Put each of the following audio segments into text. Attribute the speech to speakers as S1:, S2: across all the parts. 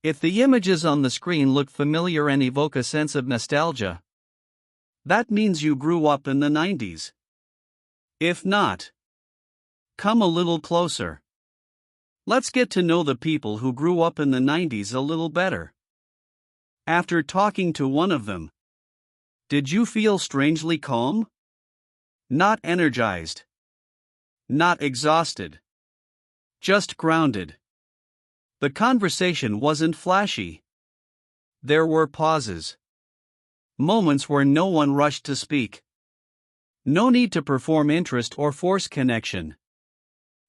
S1: If the images on the screen look familiar and evoke a sense of nostalgia, that means you grew up in the 90s. If not, come a little closer. Let's get to know the people who grew up in the 90s a little better. After talking to one of them, did you feel strangely calm? Not energized. Not exhausted. Just grounded. The conversation wasn't flashy. There were pauses. Moments where no one rushed to speak. No need to perform interest or force connection.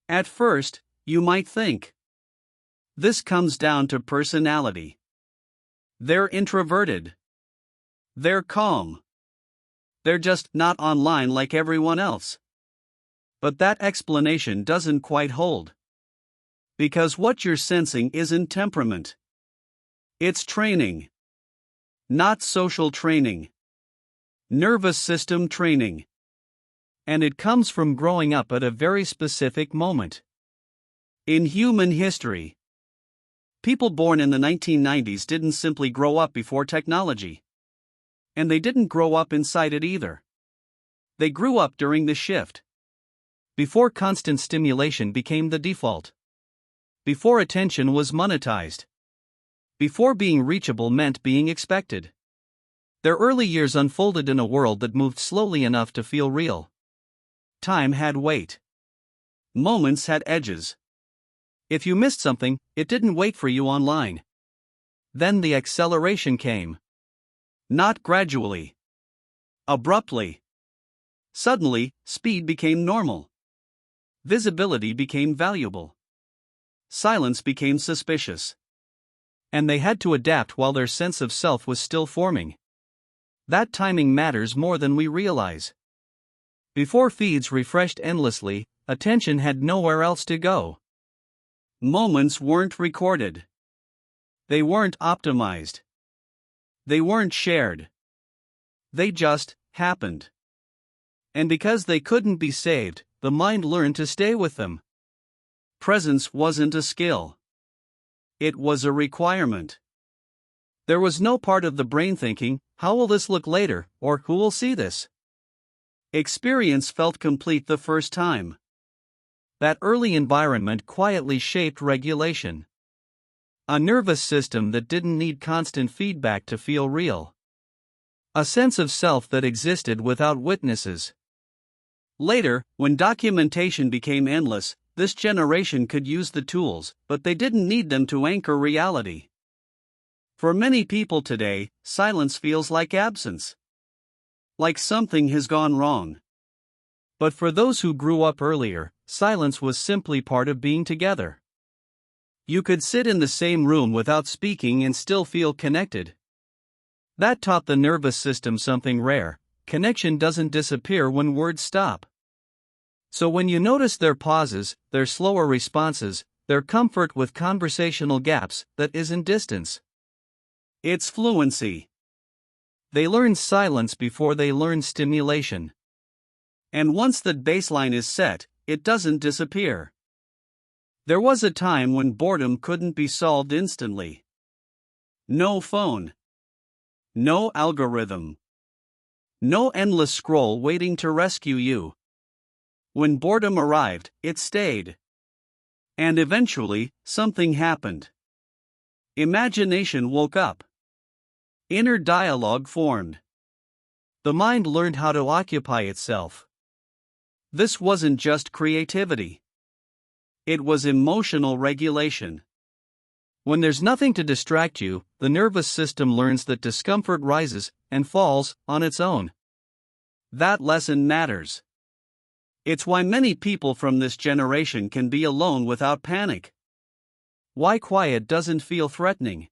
S1: At first, you might think, this comes down to personality. They're introverted. They're calm. They're just not online like everyone else. But that explanation doesn't quite hold. Because what you're sensing isn't temperament. It's training. Not social training. Nervous system training. And it comes from growing up at a very specific moment in human history. People born in the 1990s didn't simply grow up before technology. And they didn't grow up inside it either. They grew up during the shift. Before constant stimulation became the default. Before attention was monetized. Before being reachable meant being expected. Their early years unfolded in a world that moved slowly enough to feel real. Time had weight. Moments had edges. If you missed something, it didn't wait for you online. Then the acceleration came. Not gradually. Abruptly. Suddenly, speed became normal. Visibility became valuable. Silence became suspicious. And they had to adapt while their sense of self was still forming. That timing matters more than we realize. Before feeds refreshed endlessly, attention had nowhere else to go. Moments weren't recorded. They weren't optimized. They weren't shared. They just happened. And because they couldn't be saved, the mind learned to stay with them. Presence wasn't a skill. It was a requirement. There was no part of the brain thinking, how will this look later, or who will see this? Experience felt complete the first time. That early environment quietly shaped regulation. A nervous system that didn't need constant feedback to feel real. A sense of self that existed without witnesses. Later, when documentation became endless, this generation could use the tools, but they didn't need them to anchor reality. For many people today, silence feels like absence. Like something has gone wrong. But for those who grew up earlier, silence was simply part of being together. You could sit in the same room without speaking and still feel connected. That taught the nervous system something rare: connection doesn't disappear when words stop. So when you notice their pauses, their slower responses, their comfort with conversational gaps, that isn't distance. It's fluency. They learn silence before they learn stimulation. And once that baseline is set, it doesn't disappear. There was a time when boredom couldn't be solved instantly. No phone. No algorithm. No endless scroll waiting to rescue you. When boredom arrived, it stayed. And eventually, something happened. Imagination woke up. Inner dialogue formed. The mind learned how to occupy itself. This wasn't just creativity. It was emotional regulation. When there's nothing to distract you, the nervous system learns that discomfort rises and falls on its own. That lesson matters. It's why many people from this generation can be alone without panic. Why quiet doesn't feel threatening.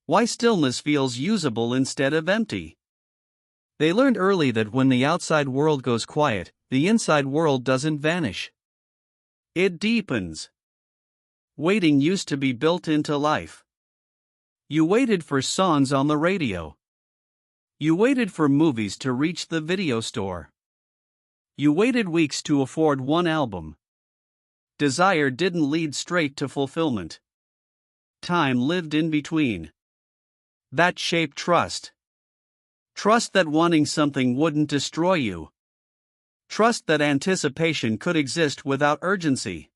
S1: Why stillness feels usable instead of empty. They learned early that when the outside world goes quiet, the inside world doesn't vanish. It deepens. Waiting used to be built into life. You waited for songs on the radio. You waited for movies to reach the video store. You waited weeks to afford one album. Desire didn't lead straight to fulfillment. time lived in between. That shaped trust. Trust that wanting something wouldn't destroy you. Trust that anticipation could exist without urgency.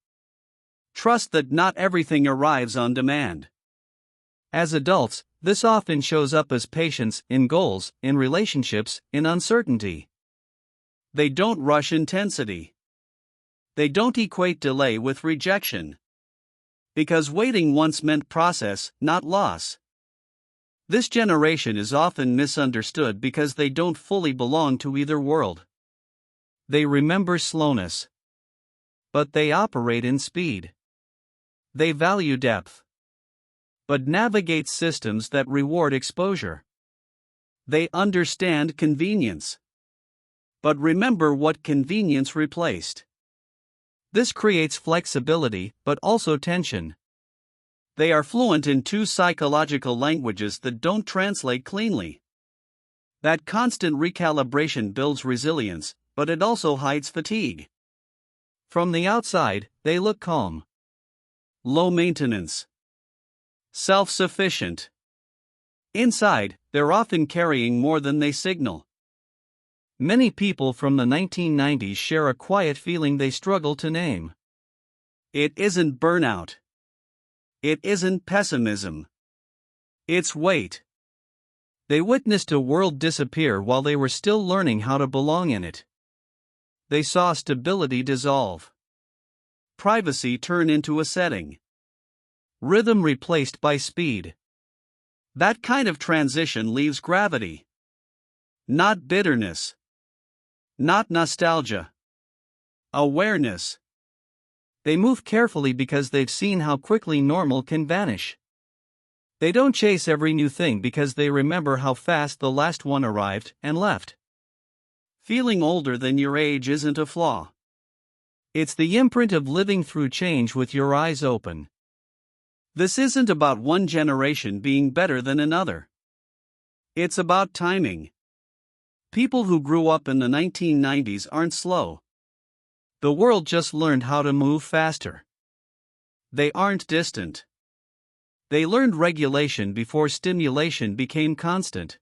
S1: Trust that not everything arrives on demand. As adults, this often shows up as patience in goals, in relationships, in uncertainty. They don't rush intensity. They don't equate delay with rejection. Because waiting once meant process, not loss. This generation is often misunderstood because they don't fully belong to either world. They remember slowness. But they operate in speed. They value depth. But navigate systems that reward exposure. They understand convenience. But remember what convenience replaced. This creates flexibility, but also tension. They are fluent in two psychological languages that don't translate cleanly. That constant recalibration builds resilience, but it also hides fatigue. From the outside, they look calm. Low maintenance. Self-sufficient. Inside, they're often carrying more than they signal. Many people from the 1990s share a quiet feeling they struggle to name. It isn't burnout. It isn't pessimism. It's weight. They witnessed a world disappear while they were still learning how to belong in it. They saw stability dissolve. Privacy turn into a setting. Rhythm replaced by speed. That kind of transition leaves gravity. Not bitterness. Not nostalgia. Awareness. They move carefully because they've seen how quickly normal can vanish. They don't chase every new thing because they remember how fast the last one arrived and left. Feeling older than your age isn't a flaw. It's the imprint of living through change with your eyes open. This isn't about one generation being better than another. It's about timing. People who grew up in the 1990s aren't slow. The world just learned how to move faster. They aren't distant. They learned regulation before stimulation became constant.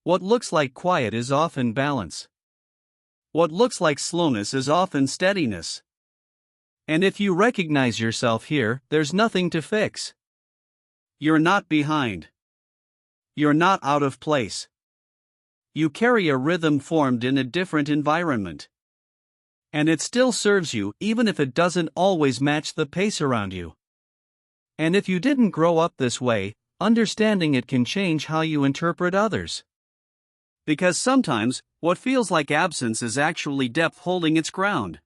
S1: What looks like quiet is often balance. What looks like slowness is often steadiness. And if you recognize yourself here, there's nothing to fix. You're not behind. You're not out of place. You carry a rhythm formed in a different environment. And it still serves you even if it doesn't always match the pace around you. And if you didn't grow up this way, understanding it can change how you interpret others. Because sometimes, what feels like absence is actually depth holding its ground.